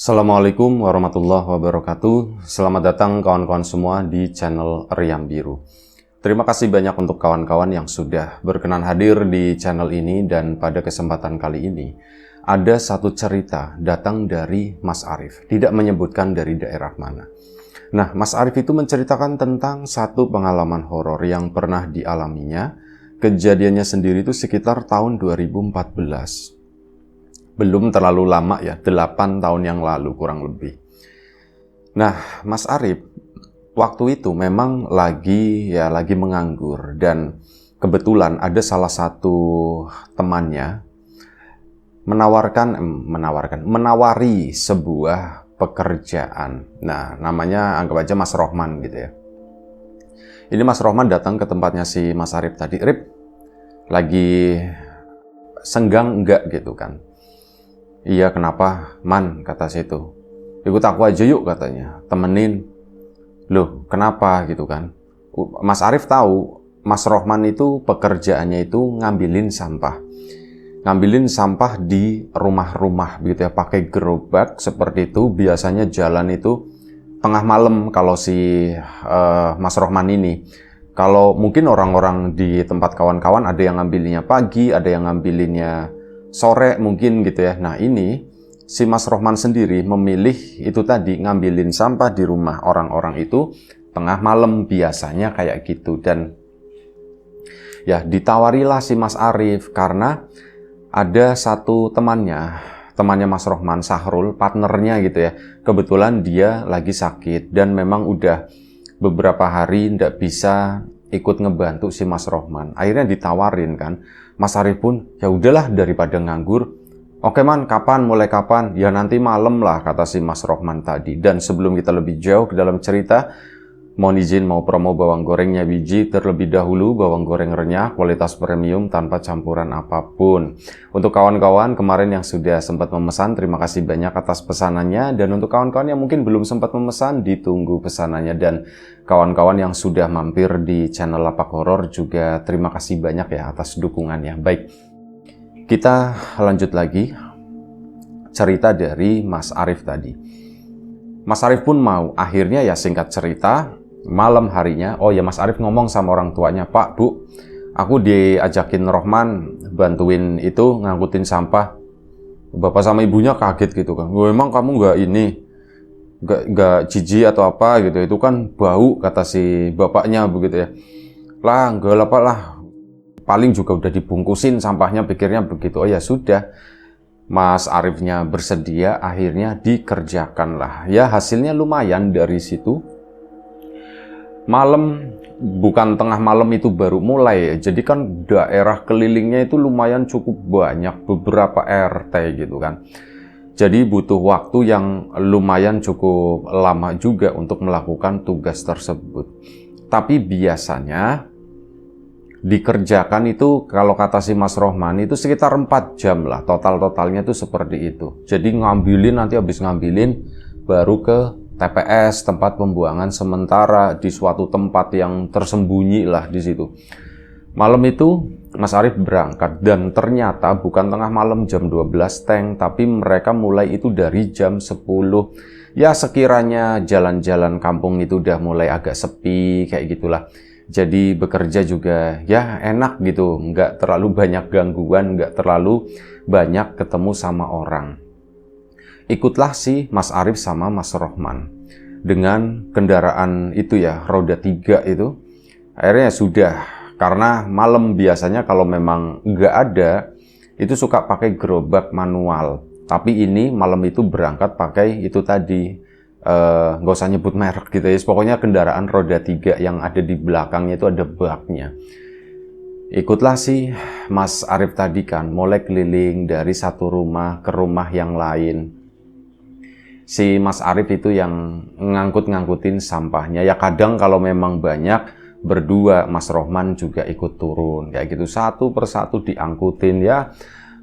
Assalamualaikum warahmatullahi wabarakatuh. Selamat datang kawan-kawan semua di channel Riam Biru. Terima kasih banyak untuk kawan-kawan yang sudah berkenan hadir di channel ini, dan pada kesempatan kali ini ada satu cerita datang dari Mas Arif, tidak menyebutkan dari daerah mana. Nah, Mas Arif itu menceritakan tentang satu pengalaman horor yang pernah dialaminya. Kejadiannya sendiri itu sekitar tahun 2014. Belum terlalu lama ya, 8 tahun yang lalu kurang lebih. Nah, Mas Arif waktu itu memang lagi menganggur, dan kebetulan ada salah satu temannya menawari sebuah pekerjaan. Nah, namanya anggap aja Mas Rohman gitu ya. Ini Mas Rohman datang ke tempatnya si Mas Arif tadi. Rip, lagi senggang enggak gitu kan? Iya, kenapa? Man, kata situ. Ikut aku aja yuk, katanya. Temenin. Loh, kenapa gitu kan? Mas Arif tahu, Mas Rohman itu pekerjaannya itu ngambilin sampah. Ngambilin sampah di rumah-rumah gitu ya, pakai gerobak seperti itu. Biasanya jalan itu tengah malam kalau si Mas Rohman ini. Kalau mungkin orang-orang di tempat kawan-kawan ada yang ngambilinnya pagi, ada yang ngambilinnya sore mungkin gitu ya. Nah, ini si Mas Rohman sendiri memilih itu tadi, ngambilin sampah di rumah orang-orang itu tengah malam, biasanya kayak gitu. Dan ya ditawarilah si Mas Arif karena ada satu temannya Mas Rohman, Sahrul, partnernya gitu ya. Kebetulan dia lagi sakit dan memang udah beberapa hari ndak bisa ikut ngebantu si Mas Rohman. Akhirnya ditawarin kan. Mas Arif pun, ya udahlah daripada nganggur. Oke man, kapan? Mulai kapan? Ya nanti malam lah, kata si Mas Rohman tadi. Dan sebelum kita lebih jauh ke dalam cerita, mohon izin mau promo bawang gorengnya biji terlebih dahulu. Bawang goreng renyah, kualitas premium tanpa campuran apapun. Untuk kawan-kawan kemarin yang sudah sempat memesan, terima kasih banyak atas pesanannya. Dan untuk kawan-kawan yang mungkin belum sempat memesan, ditunggu pesanannya. Dan kawan-kawan yang sudah mampir di channel Lapak Horor juga terima kasih banyak ya atas dukungannya. Baik, kita lanjut lagi cerita dari Mas Arif tadi. Mas Arif pun mau, akhirnya ya singkat cerita, malam harinya, oh ya Mas Arif ngomong sama orang tuanya, Pak, Bu, aku diajakin Rohman bantuin itu ngangkutin sampah. Bapak sama ibunya kaget gitu kan. Emang kamu nggak jijik atau apa gitu, itu kan bau, kata si bapaknya begitu ya. Lah, enggak lah, paling juga udah dibungkusin sampahnya, pikirnya begitu. Oh ya sudah, Mas Arifnya bersedia, akhirnya dikerjakan lah. Ya hasilnya lumayan dari situ. Malam, bukan tengah malam itu baru mulai ya. Jadi kan daerah kelilingnya itu lumayan cukup banyak, beberapa RT gitu kan. Jadi butuh waktu yang lumayan cukup lama juga untuk melakukan tugas tersebut. Tapi biasanya dikerjakan itu, kalau kata si Mas Rohman itu sekitar 4 jam lah, totalnya itu seperti itu. Jadi nanti habis ngambilin baru ke TPS, tempat pembuangan sementara, di suatu tempat yang tersembunyi lah di situ. Malam itu Mas Arif berangkat, dan ternyata bukan tengah malam jam 12 tapi mereka mulai itu dari jam 10. Ya sekiranya jalan-jalan kampung itu udah mulai agak sepi kayak gitulah. Jadi bekerja juga ya enak gitu, nggak terlalu banyak gangguan, nggak terlalu banyak ketemu sama orang. Ikutlah si Mas Arif sama Mas Rohman dengan kendaraan itu ya, roda 3 itu. Akhirnya sudah, karena malam biasanya kalau memang nggak ada, itu suka pakai gerobak manual. Tapi ini malam itu berangkat pakai itu tadi, nggak usah nyebut merek gitu ya, pokoknya kendaraan roda 3 yang ada di belakangnya itu ada baknya. Ikutlah si Mas Arif tadi kan, mulai keliling dari satu rumah ke rumah yang lain. Si Mas Arif itu yang ngangkutin sampahnya. Ya kadang kalau memang banyak, berdua Mas Rohman juga ikut turun kayak gitu, satu persatu diangkutin ya.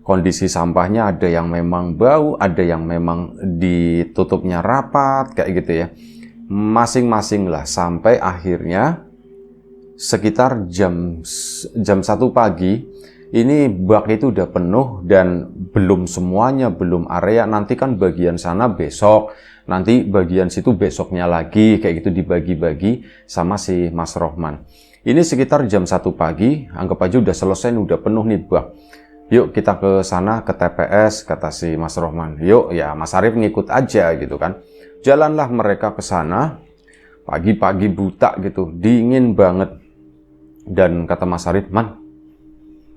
Kondisi sampahnya ada yang memang bau, ada yang memang ditutupnya rapat kayak gitu ya, masing-masing lah, sampai akhirnya sekitar jam 1 pagi ini bak itu udah penuh dan belum semuanya, belum area, nanti kan bagian sana besok, nanti bagian situ besoknya lagi, kayak gitu dibagi-bagi sama si Mas Rohman. Ini sekitar jam 1 pagi, anggap aja udah selesai, udah penuh nih bak. Yuk kita ke sana, ke TPS, kata si Mas Rohman. Yuk, ya Mas Arief ngikut aja gitu kan. Jalanlah mereka ke sana, pagi-pagi buta gitu, dingin banget. Dan kata Mas Arief, "Man,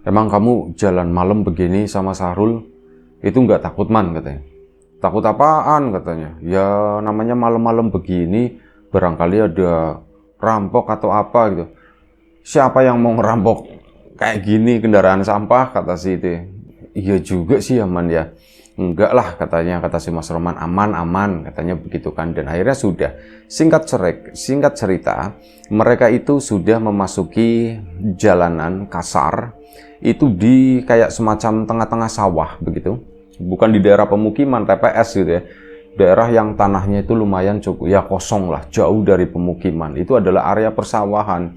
emang kamu jalan malam begini sama Sahrul, itu nggak takut, Man?" katanya. "Takut apaan?" katanya. "Ya namanya malam-malam begini, barangkali ada rampok atau apa gitu." "Siapa yang mau ngerampok kayak gini kendaraan sampah?" kata si itu. "Iya juga sih ya, Man ya." "Enggak lah," katanya, kata si Mas Rohman, "aman-aman," katanya begitu kan. Dan akhirnya sudah, singkat cerita, mereka itu sudah memasuki jalanan kasar, itu di kayak semacam tengah-tengah sawah begitu, bukan di daerah pemukiman TPS gitu ya, daerah yang tanahnya itu lumayan cukup ya kosong lah, jauh dari pemukiman. Itu adalah area persawahan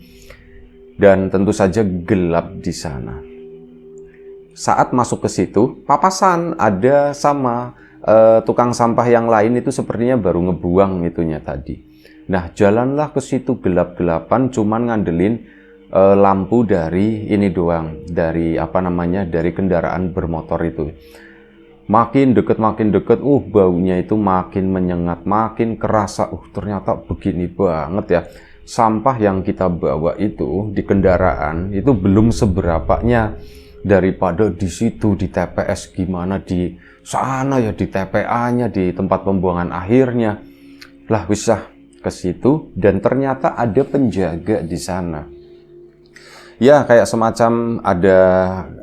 dan tentu saja gelap di sana. Saat masuk ke situ, papasan ada sama tukang sampah yang lain, itu sepertinya baru ngebuang itunya tadi. Nah, jalanlah ke situ gelap-gelapan, cuman ngandelin lampu dari ini doang, dari dari kendaraan bermotor itu. Makin deket, baunya itu makin menyengat, makin kerasa. Ternyata begini banget ya. Sampah yang kita bawa itu di kendaraan itu belum seberapanya daripada di situ di TPS, gimana di sana ya, di TPA-nya, di tempat pembuangan akhirnya. Lah bisa ke situ dan ternyata ada penjaga di sana. Ya kayak semacam ada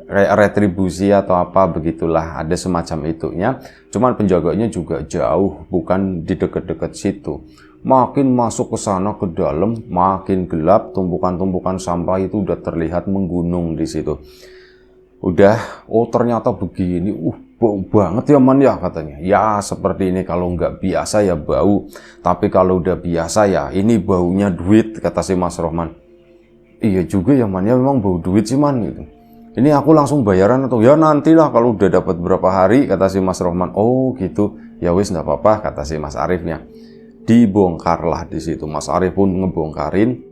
kayak retribusi atau apa begitulah, ada semacam itunya. Cuman penjaganya juga jauh, bukan di dekat-dekat situ. Makin masuk ke sana ke dalam, makin gelap, tumpukan-tumpukan sampah itu udah terlihat menggunung di situ. Udah, ternyata begini, bau banget ya, Man ya, katanya. Ya seperti ini kalau nggak biasa ya bau, tapi kalau udah biasa ya ini baunya duit, kata si Mas Rohman. Iya juga ya, Man ya, memang bau duit sih, Man gitu. Ini aku langsung bayaran atau ya nantilah kalau udah dapat berapa hari, kata si Mas Rohman. Oh gitu, ya wis nggak apa-apa, kata si Mas Ariefnya. Dibongkarlah di situ, Mas Arief pun ngebongkarin.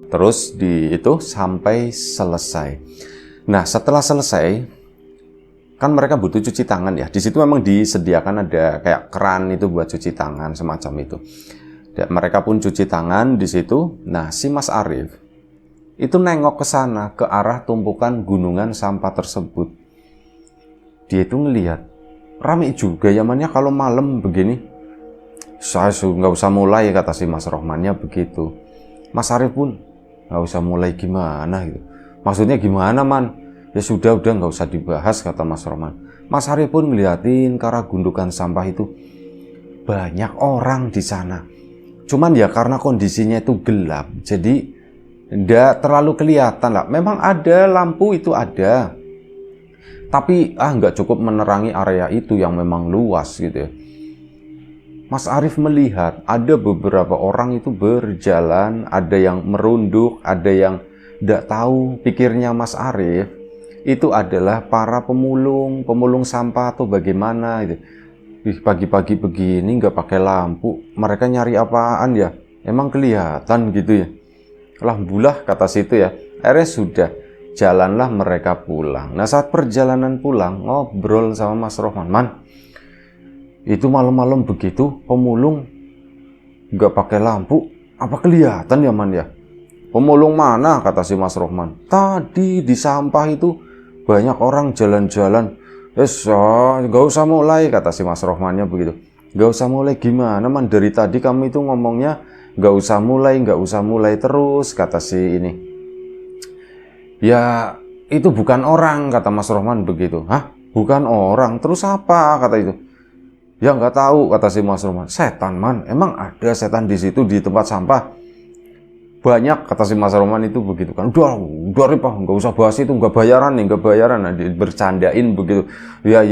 Terus di itu sampai selesai. Nah setelah selesai, kan mereka butuh cuci tangan ya. Di situ memang disediakan ada kayak keran itu buat cuci tangan semacam itu. Dan mereka pun cuci tangan di situ. Nah si Mas Arief itu nengok ke sana, ke arah tumpukan gunungan sampah tersebut. Dia itu ngelihat rame juga yamannya kalau malam begini. Saya nggak usah mulai, kata si Mas Rohmannya begitu. Mas Arief pun nggak usah mulai gimana gitu. Maksudnya gimana, Man? Ya sudah nggak usah dibahas, kata Mas Rohman. Mas Arief pun ngeliatin ke arah gundukan sampah itu. Banyak orang di sana. Cuman ya karena kondisinya itu gelap, jadi nggak terlalu kelihatan lah. Memang ada lampu itu ada, tapi nggak cukup menerangi area itu yang memang luas gitu ya. Mas Arief melihat ada beberapa orang itu berjalan, ada yang merunduk, ada yang tidak tahu, pikirnya Mas Arief itu adalah para pemulung sampah atau bagaimana gitu. Pagi-pagi begini nggak pakai lampu, mereka nyari apaan ya? Emang kelihatan gitu ya? Lah bulah, kata situ ya. Akhirnya sudah, jalanlah mereka pulang. Nah saat perjalanan pulang, ngobrol sama Mas Rohman. Man, itu malam-malam begitu pemulung nggak pakai lampu, apa kelihatan ya, Man ya? Pemulung mana, kata si Mas Rohman. Tadi di sampah itu banyak orang jalan-jalan. Gak usah mulai, kata si Mas Rohmannya begitu. Gak usah mulai gimana, Man? Dari tadi kamu itu ngomongnya gak usah mulai terus, kata si ini. Ya itu bukan orang, kata Mas Rohman begitu. Hah? Bukan orang? Terus apa, kata itu? Ya nggak tahu, kata si Mas Rohman. Setan, Man. Emang ada setan di situ di tempat sampah? Banyak, kata si Mas Rohman itu begitu kan. Udah Ripah, nggak usah bahas itu, nggak bayaran. Nah, bercandain begitu. Ya.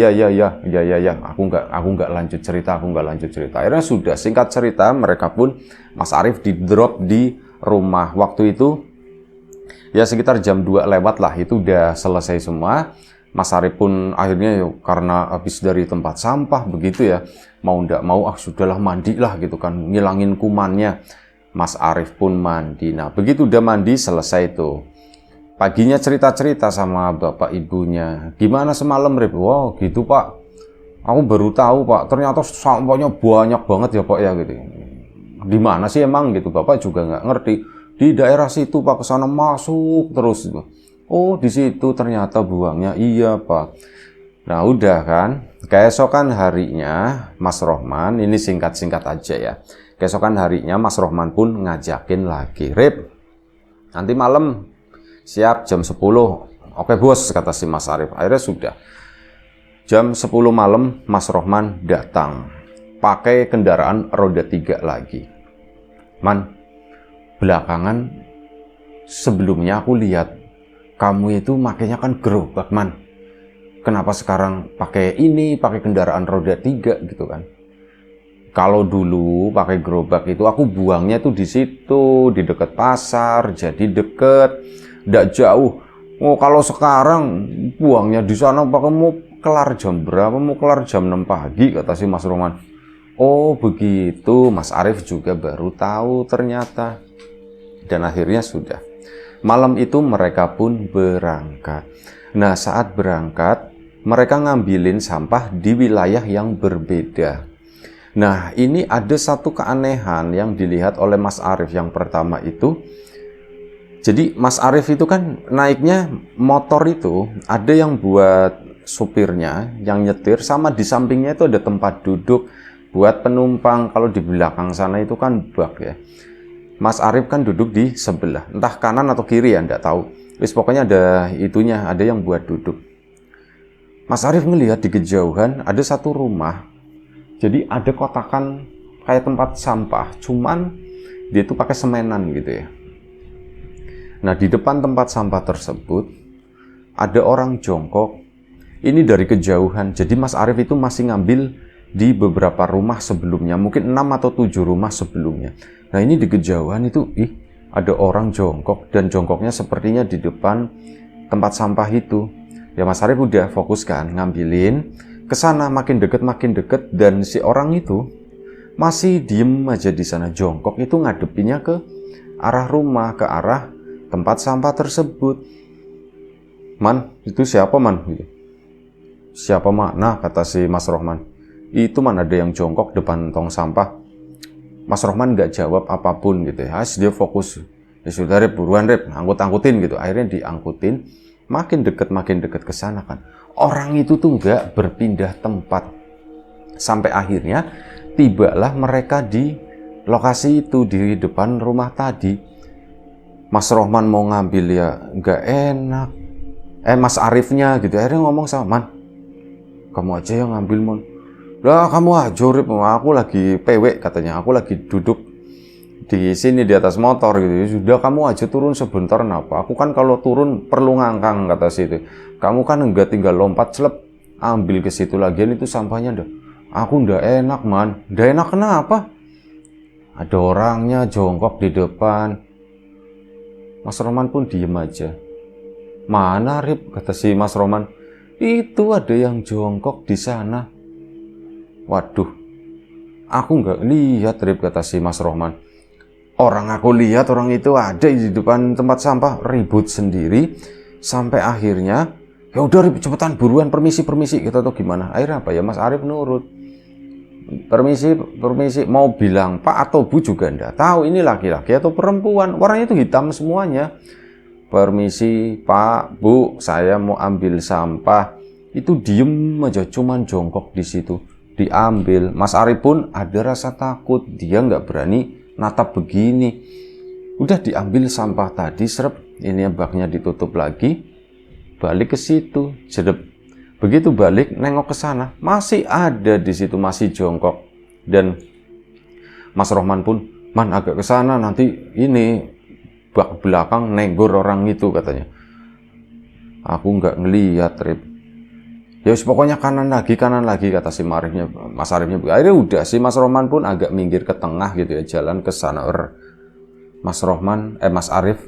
Aku nggak lanjut cerita. Akhirnya sudah, singkat cerita, mereka pun Mas Arief di drop di rumah. Waktu itu Ya sekitar jam 2 lewat lah, itu udah selesai semua. Mas Arif pun akhirnya ya, karena habis dari tempat sampah begitu ya, mau ndak mau sudahlah mandi lah gitu kan, ngilangin kumannya. Mas Arif pun mandi. Nah begitu udah mandi selesai tuh, paginya cerita-cerita sama bapak ibunya, gimana semalam Rip? Wow gitu Pak, aku baru tahu Pak, ternyata sampahnya banyak banget ya Pak ya gitu. Di mana sih emang gitu, bapak juga nggak ngerti. Di daerah situ Pak, ke sana masuk terus gitu. Oh di situ ternyata buangnya, iya Pak. Nah udah kan, keesokan harinya Mas Rohman, ini singkat-singkat aja ya. Keesokan harinya Mas Rohman pun ngajakin lagi, Rip, nanti malam siap jam 10. Oke bos, kata si Mas Arif. Akhirnya sudah. Jam 10 malam Mas Rohman datang. Pakai kendaraan roda 3 lagi. Man, belakangan sebelumnya aku lihat kamu itu makanya kan gerobak Man. Kenapa sekarang pakai ini, pakai kendaraan roda 3 gitu kan? Kalau dulu pakai gerobak itu aku buangnya tuh di situ, di dekat pasar, jadi deket, nggak jauh. Oh kalau sekarang buangnya di sana, pakai mau kelar jam berapa? Mau kelar jam 6 pagi kata si Mas Rohman. Oh begitu, Mas Arif juga baru tahu ternyata. Dan akhirnya sudah. Malam itu mereka pun berangkat. Nah saat berangkat, mereka ngambilin sampah di wilayah yang berbeda. Nah ini ada satu keanehan yang dilihat oleh Mas Arif. Yang pertama itu, jadi Mas Arif itu kan naiknya motor itu, ada yang buat supirnya, yang nyetir, sama di sampingnya itu ada tempat duduk buat penumpang. Kalau di belakang sana itu kan bak ya. Mas Arif kan duduk di sebelah, entah kanan atau kiri ya, enggak tahu. Wis pokoknya ada itunya, ada yang buat duduk. Mas Arif ngelihat di kejauhan ada satu rumah. Jadi ada kotakan kayak tempat sampah, cuman dia itu pakai semenan gitu ya. Nah, di depan tempat sampah tersebut ada orang jongkok. Ini dari kejauhan. Jadi Mas Arif itu masih ngambil di beberapa rumah sebelumnya, mungkin 6 atau 7 rumah sebelumnya. Nah ini di kejauhan itu, ada orang jongkok, dan jongkoknya sepertinya di depan tempat sampah itu. Ya Mas Arif udah fokus kan, ngambilin ke sana, makin deket, dan si orang itu masih diem aja di sana, jongkok itu ngadepinnya ke arah rumah, ke arah tempat sampah tersebut. Man, itu siapa Man? Siapa mana? Kata si Mas Rohman. Itu Man, ada yang jongkok depan tong sampah. Mas Rohman nggak jawab apapun gitu ya. Dia fokus. Ya sudah Rip, buruan Rip, angkut-angkutin gitu. Akhirnya diangkutin, makin deket ke sana kan. Orang itu tuh nggak berpindah tempat. Sampai akhirnya tibalah mereka di lokasi itu, di depan rumah tadi. Mas Rohman mau ngambil ya nggak enak. Mas Arifnya gitu. Akhirnya ngomong sama Man, kamu aja yang ngambil Man. Lah kamu aja Rip, aku lagi PW katanya, aku lagi duduk di sini di atas motor gitu. Sudah kamu aja turun sebentar, kenapa? Aku kan kalau turun perlu ngangkang kata situ. Kamu kan enggak tinggal lompat celep ambil ke situ, lagian itu sampahnya dah. Aku ndak enak Man. Ndak enak kenapa? Ada orangnya jongkok di depan. Mas Roman pun diem aja. Mana Rip? Kata si Mas Roman. Itu ada yang jongkok di sana. Waduh, aku nggak lihat Rip, kata si Mas Rohman. Orang aku lihat orang itu ada di depan tempat sampah, ribut sendiri, sampai akhirnya, ya udah Rip, cepetan buruan, permisi kita tuh gimana? Akhirnya apa ya, Mas Arif nurut. Permisi, mau bilang Pak atau Bu juga ndak tahu ini laki-laki atau perempuan, warnanya itu hitam semuanya. Permisi Pak, Bu, saya mau ambil sampah. Itu diem aja, cuman jongkok di situ. Diambil. Mas Arif pun ada rasa takut, dia nggak berani natap begini. Udah diambil sampah tadi, serep, ini baknya ditutup lagi, balik ke situ, jedep. Begitu balik, nengok ke sana, masih ada di situ, masih jongkok. Dan Mas Rohman pun, Man agak ke sana, nanti ini bak belakang nenggor orang itu katanya. Aku nggak ngelihat Rip. Ya pokoknya kanan lagi kata si Mas Arifnya. Akhirnya udah si Mas Rohman pun agak minggir ke tengah gitu ya, jalan ke sana. Mas Arif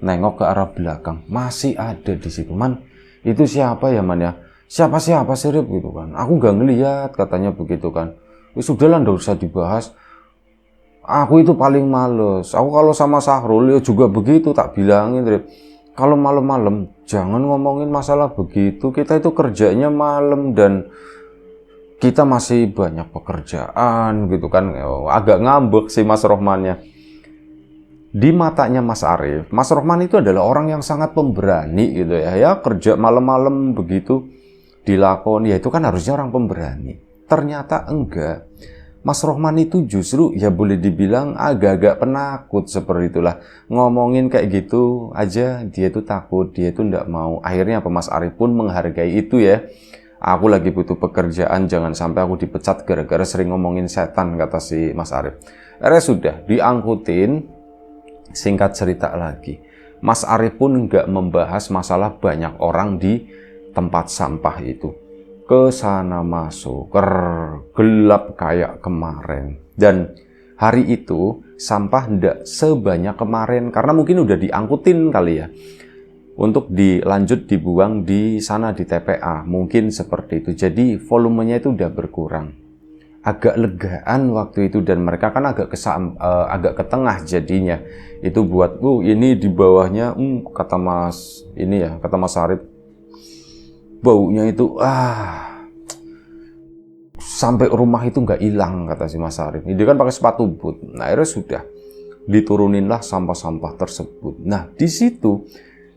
nengok ke arah belakang, masih ada di situ. Man, itu siapa ya, Man ya? Siapa sih Rip gitu kan. Aku gak ngelihat, katanya begitu kan. Sudahlah, nggak usah dibahas. Aku itu paling males. Aku kalau sama Sahrul ya juga begitu, tak bilangin, Rip. Kalau malam-malam jangan ngomongin masalah begitu. Kita itu kerjanya malam dan kita masih banyak pekerjaan gitu kan. Agak ngambek sih Mas Rohmannya. Di matanya Mas Arif, Mas Rohman itu adalah orang yang sangat pemberani gitu ya. Ya kerja malam-malam begitu dilakoni, ya itu kan harusnya orang pemberani. Ternyata enggak. Mas Rohman itu justru ya boleh dibilang agak-agak penakut seperti itulah. Ngomongin kayak gitu aja dia itu takut, dia itu enggak mau. Akhirnya apa, Mas Arif pun menghargai itu ya. Aku lagi butuh pekerjaan, jangan sampai aku dipecat gara-gara sering ngomongin setan, kata si Mas Arif. Akhirnya sudah diangkutin. Singkat cerita lagi, Mas Arif pun nggak membahas masalah banyak orang di tempat sampah itu. Ke sana masuk, gelap kayak kemarin. Dan hari itu sampah nggak sebanyak kemarin karena mungkin udah diangkutin kali ya. Untuk dilanjut dibuang di sana di TPA, mungkin seperti itu. Jadi volumenya itu udah berkurang. Agak legaan waktu itu dan mereka kan agak ke tengah jadinya. Itu buat ini di bawahnya kata Mas ini ya, kata Mas Arif, baunya itu sampai rumah itu nggak hilang, kata si Mas Arif. Dia kan pakai sepatu boot. Nah, akhirnya sudah dituruninlah sampah-sampah tersebut. Nah, di situ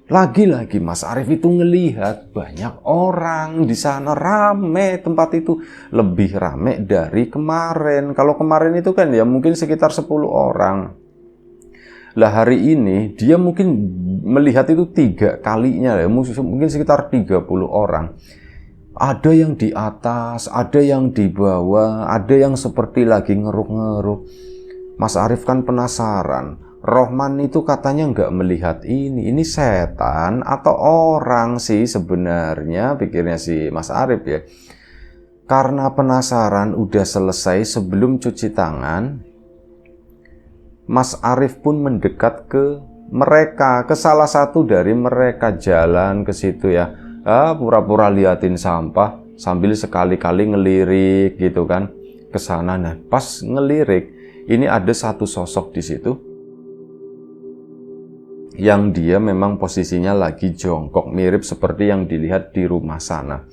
lagi-lagi Mas Arif itu ngelihat banyak orang di sana, rame tempat itu, lebih rame dari kemarin. Kalau kemarin itu kan ya mungkin sekitar 10 orang. Lah hari ini dia mungkin melihat itu 3 kalinya ya, mungkin sekitar 30 orang. Ada yang di atas, ada yang di bawah, ada yang seperti lagi ngeruk-ngeruk. Mas Arif kan penasaran. Rohman itu katanya nggak melihat ini setan atau orang sih sebenarnya, pikirnya si Mas Arif ya. Karena penasaran udah selesai sebelum cuci tangan, Mas Arif pun mendekat ke mereka, ke salah satu dari mereka, jalan ke situ ya. Pura-pura liatin sampah sambil sekali-kali ngelirik gitu kan ke sana. Nah, pas ngelirik, ini ada satu sosok di situ yang dia memang posisinya lagi jongkok, mirip seperti yang dilihat di rumah sana.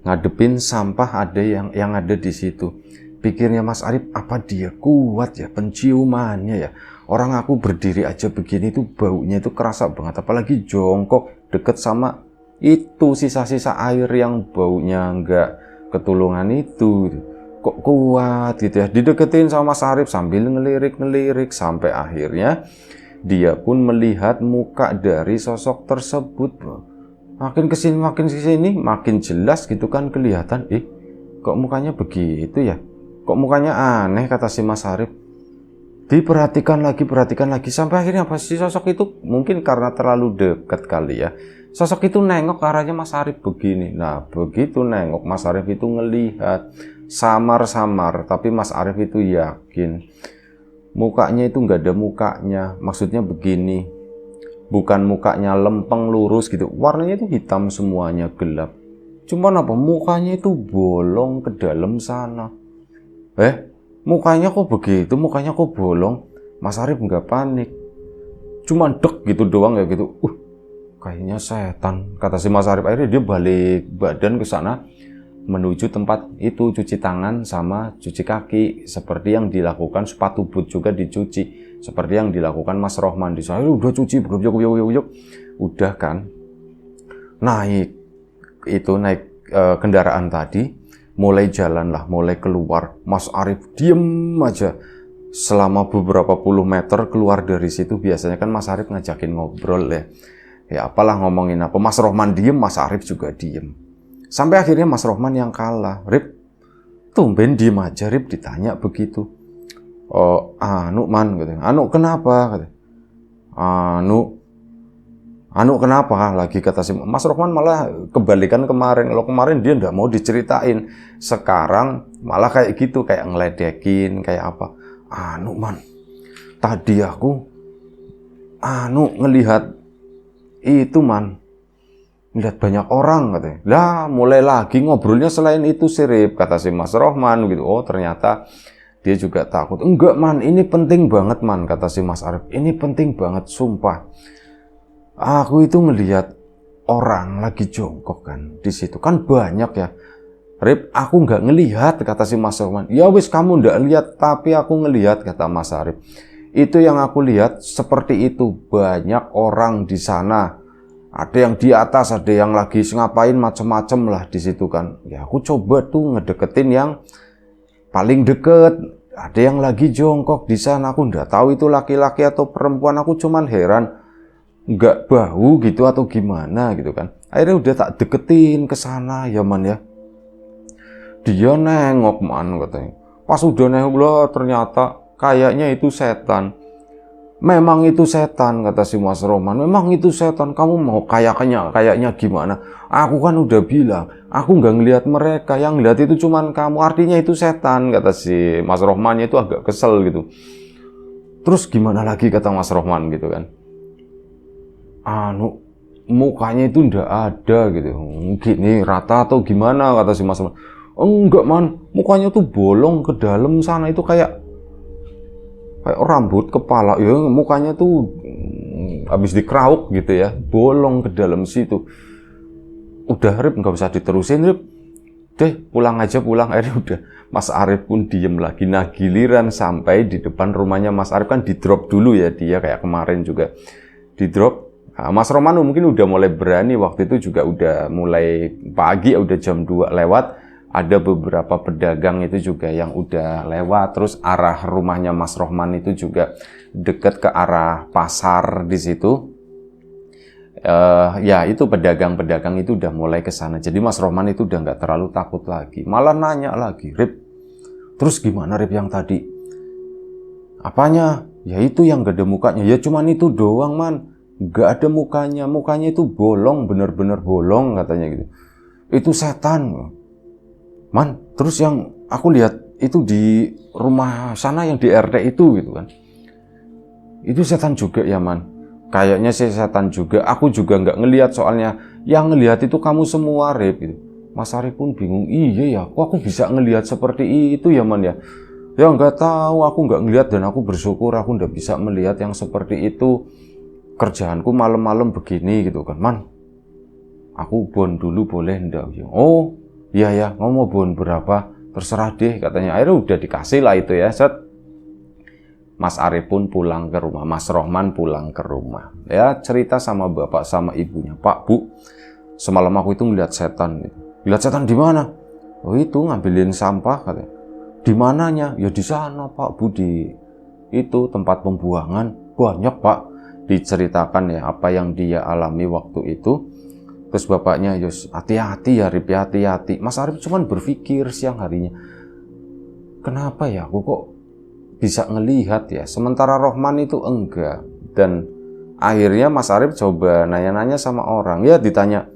Ngadepin sampah ada yang ada di situ. Pikirnya Mas Arif, apa dia kuat ya penciumannya ya? Orang aku berdiri aja begini tuh baunya itu kerasa banget, apalagi jongkok deket sama itu sisa-sisa air yang baunya nggak ketulungan itu. Kok kuat gitu ya? Dideketin sama Mas Arif sambil ngelirik-ngelirik sampai akhirnya dia pun melihat muka dari sosok tersebut. Makin kesini makin jelas gitu kan kelihatan. Kok mukanya begitu ya? Kok mukanya aneh, kata si Mas Arif. Diperhatikan lagi sampai akhirnya apa sih sosok itu? Mungkin karena terlalu dekat kali ya. Sosok itu nengok ke arahnya Mas Arif begini. Nah, begitu nengok Mas Arif itu ngelihat samar-samar, tapi Mas Arif itu yakin mukanya itu nggak ada mukanya. Maksudnya begini, bukan mukanya lempeng lurus gitu, warnanya itu hitam semuanya, gelap. Cuman apa, mukanya itu bolong ke dalam sana. Mukanya kok begitu, mukanya kok bolong. Mas Arif nggak panik, cuman dek gitu doang ya gitu. Kayaknya setan, kata si Mas Arif. Akhirnya dia balik badan ke sana menuju tempat itu, cuci tangan sama cuci kaki seperti yang dilakukan, sepatu boot juga dicuci seperti yang dilakukan Mas Rohman. Di sana udah cuci, udah kan, naik kendaraan tadi, mulai jalan lah, mulai keluar. Mas Arif diem aja selama beberapa puluh meter. Keluar dari situ biasanya kan Mas Arif ngajakin ngobrol ya apalah, ngomongin apa, Mas Rohman diem, Mas Arif juga diem. Sampai akhirnya Mas Rohman yang kalah. Rip, tumben diem aja Rip, ditanya begitu. Anu man, gitu. Anu kenapa? Gitu. Anu kenapa? Lagi kata si Mas Rohman malah kebalikan kemarin. Kalau kemarin dia nggak mau diceritain, sekarang malah kayak gitu, kayak ngeledekin, kayak apa. Anu man, tadi aku ngelihat itu man, ngelihat banyak orang katanya. Lah mulai lagi ngobrolnya selain itu sih Rip, kata si Mas Rohman gitu. Oh ternyata dia juga takut. Enggak man, ini penting banget man, kata si Mas Arif. Ini penting banget, sumpah. Aku itu ngelihat orang lagi jongkok kan di situ kan banyak ya. Rip, aku nggak ngelihat, kata si Mas Rohman. Ya wis kamu nggak lihat, tapi aku ngelihat, kata Mas Arif. Itu yang aku lihat seperti itu, banyak orang di sana. Ada yang di atas, ada yang lagi ngapain macem-macem lah di situ kan. Ya aku coba tuh ngedeketin yang paling deket. Ada yang lagi jongkok di sana, aku nggak tahu itu laki-laki atau perempuan. Aku cuman heran, nggak bau gitu atau gimana gitu kan. Akhirnya udah tak deketin ke sana ya man ya. Dia nengok man katanya. Pas udah nengok lah ternyata kayaknya itu setan. Memang itu setan, kata si Mas Rohman. Memang itu setan. Kamu mau kayaknya gimana? Aku kan udah bilang, aku nggak ngelihat mereka. Yang ngelihat itu cuman kamu. Artinya itu setan, kata si Mas Rohmannya itu agak kesel gitu. Terus gimana lagi, kata Mas Rohman gitu kan. Mukanya itu ndak ada gitu. Gini rata atau gimana, kata si Mas Rohman. Enggak man, mukanya tuh bolong ke dalam sana. Itu kayak rambut kepala ya, mukanya tuh habis dikerauk gitu ya, bolong ke dalam situ. Udah Rip, nggak usah diterusin Rip, deh pulang aja pulang. Akhirnya udah Mas Arif pun diem lagi. Nah giliran sampai di depan rumahnya Mas Arif kan di drop dulu ya, dia kayak kemarin juga di drop. Nah, Mas Roman mungkin udah mulai berani, waktu itu juga udah mulai pagi, udah jam 2 lewat. Ada beberapa pedagang itu juga yang udah lewat. Terus arah rumahnya Mas Rohman itu juga deket ke arah pasar di situ. Ya itu pedagang-pedagang itu udah mulai ke sana. Jadi Mas Rohman itu udah nggak terlalu takut lagi. Malah nanya lagi, Rip, terus gimana Rip yang tadi? Apanya? Ya itu yang gak ada mukanya. Ya cuman itu doang man, gak ada mukanya. Mukanya itu bolong, bener-bener bolong katanya gitu. Itu setan man. Terus yang aku lihat itu di rumah sana yang di RT itu gitu kan, itu setan juga ya man. Kayaknya sih setan juga. Aku juga nggak ngelihat, soalnya yang ngelihat itu kamu semua Rip gitu. Mas Arif pun bingung, iya ya kok aku bisa ngelihat seperti itu ya man ya. Ya nggak tahu, aku nggak ngelihat dan aku bersyukur aku nggak bisa melihat yang seperti itu. Kerjaanku malam-malam begini gitu kan man. Aku bon dulu boleh ndak? Oh iya ya, mau bon berapa? Terserah deh katanya. Akhirnya udah dikasih lah itu ya, set. Mas Arif pun pulang ke rumah, Mas Rohman pulang ke rumah. Ya cerita sama bapak sama ibunya, Pak Bu, semalam aku itu ngeliat setan gitu. Ngeliat setan di mana? Oh itu ngambilin sampah katanya. Di mananya? Ya di sana Pak Bu, di itu tempat pembuangan. Banyak Pak. Diceritakan ya apa yang dia alami waktu itu. Terus bapaknya, Yus, hati-hati ya Rip, hati-hati. Mas Arif cuman berpikir siang harinya, kenapa ya aku kok bisa ngelihat ya, sementara Rohman itu enggak. Dan akhirnya Mas Arif coba nanya-nanya sama orang. Ya ditanya,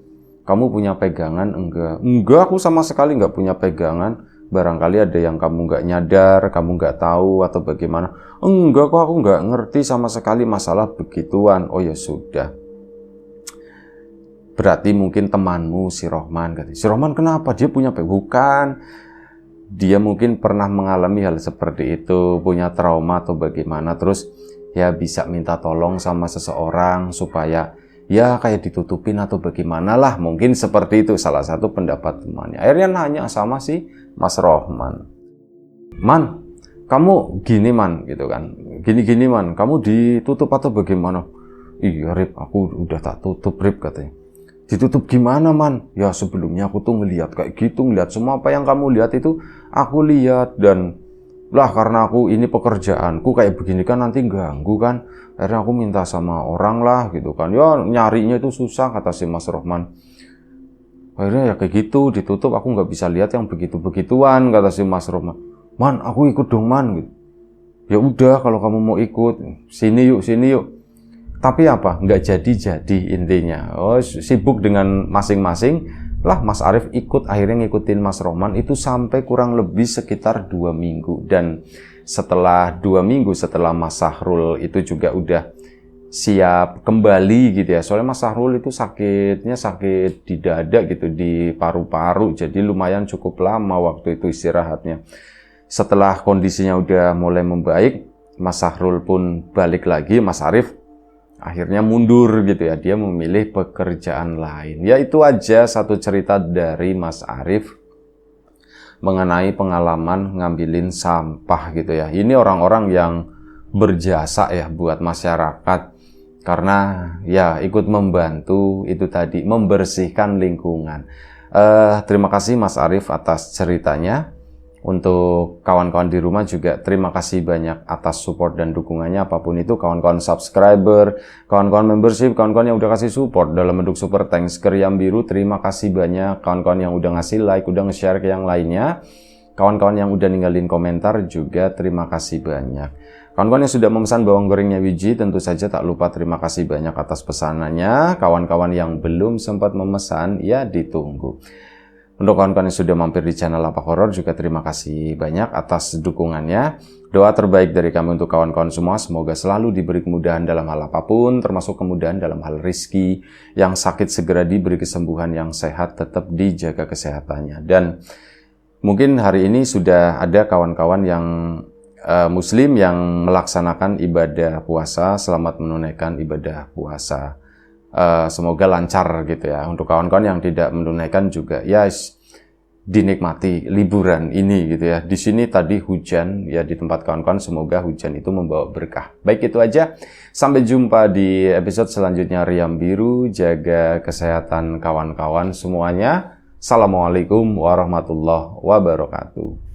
kamu punya pegangan? Enggak, aku sama sekali nggak punya pegangan. Barangkali ada yang kamu nggak nyadar, kamu nggak tahu atau bagaimana. Enggak kok, aku nggak ngerti sama sekali masalah begituan. Oh ya sudah, berarti mungkin temanmu si Rohman. Si Rohman kenapa? Dia punya bukan. Dia mungkin pernah mengalami hal seperti itu, punya trauma atau bagaimana. Terus ya bisa minta tolong sama seseorang supaya ya kayak ditutupin atau bagaimana lah. Mungkin seperti itu salah satu pendapat temannya. Akhirnya nanya sama si Mas Rohman. Man, kamu gini man gitu kan. Gini-gini man, kamu ditutup atau bagaimana? Iya Rip, aku udah tak tutup Rip katanya. Ditutup gimana man? Ya sebelumnya aku tuh ngelihat kayak gitu, ngelihat semua apa yang kamu lihat itu aku lihat. Dan lah karena aku ini pekerjaanku kayak begini kan nanti ganggu kan, akhirnya aku minta sama orang lah gitu kan. Ya nyarinya itu susah, kata si Mas Rohman. Akhirnya ya kayak gitu, ditutup, aku nggak bisa lihat yang begitu-begituan, kata si Mas Rohman. Man, aku ikut dong man gitu. Ya udah kalau kamu mau ikut, sini yuk. Tapi apa? Nggak jadi intinya. Oh, sibuk dengan masing-masing lah. Mas Arif ikut, akhirnya ngikutin Mas Rohman itu sampai kurang lebih sekitar 2 minggu. Dan setelah 2 minggu, setelah Mas Sahrul itu juga udah siap kembali gitu ya. Soalnya Mas Sahrul itu sakitnya sakit di dada gitu, di paru-paru. Jadi lumayan cukup lama waktu itu istirahatnya. Setelah kondisinya udah mulai membaik, Mas Sahrul pun balik lagi, Mas Arif akhirnya mundur gitu ya. Dia memilih pekerjaan lain. Ya itu aja satu cerita dari Mas Arif mengenai pengalaman ngambilin sampah gitu ya. Ini orang-orang yang berjasa ya buat masyarakat. Karena ya ikut membantu itu tadi, membersihkan lingkungan. Terima kasih Mas Arif atas ceritanya. Untuk kawan-kawan di rumah juga terima kasih banyak atas support dan dukungannya. Apapun itu, kawan-kawan subscriber, kawan-kawan membership, kawan-kawan yang udah kasih support dalam bentuk super thanks ke Riam Biru, terima kasih banyak. Kawan-kawan yang udah ngasih like, udah nge-share ke yang lainnya. Kawan-kawan yang udah ninggalin komentar juga terima kasih banyak. Kawan-kawan yang sudah memesan bawang gorengnya Wiji, tentu saja tak lupa terima kasih banyak atas pesanannya. Kawan-kawan yang belum sempat memesan, ya ditunggu. Untuk kawan-kawan yang sudah mampir di channel Lapak Horor juga terima kasih banyak atas dukungannya. Doa terbaik dari kami untuk kawan-kawan semua, semoga selalu diberi kemudahan dalam hal apapun, termasuk kemudahan dalam hal rizki. Yang sakit segera diberi kesembuhan, yang sehat tetap dijaga kesehatannya. Dan mungkin hari ini sudah ada kawan-kawan yang Muslim yang melaksanakan ibadah puasa, selamat menunaikan ibadah puasa. Semoga lancar gitu ya. Untuk kawan-kawan yang tidak menunaikan juga, ya dinikmati liburan ini gitu ya. Di sini tadi hujan ya di tempat kawan-kawan, semoga hujan itu membawa berkah. Baik itu aja. Sampai jumpa di episode selanjutnya Riam Biru. Jaga kesehatan kawan-kawan semuanya. Assalamualaikum warahmatullahi wabarakatuh.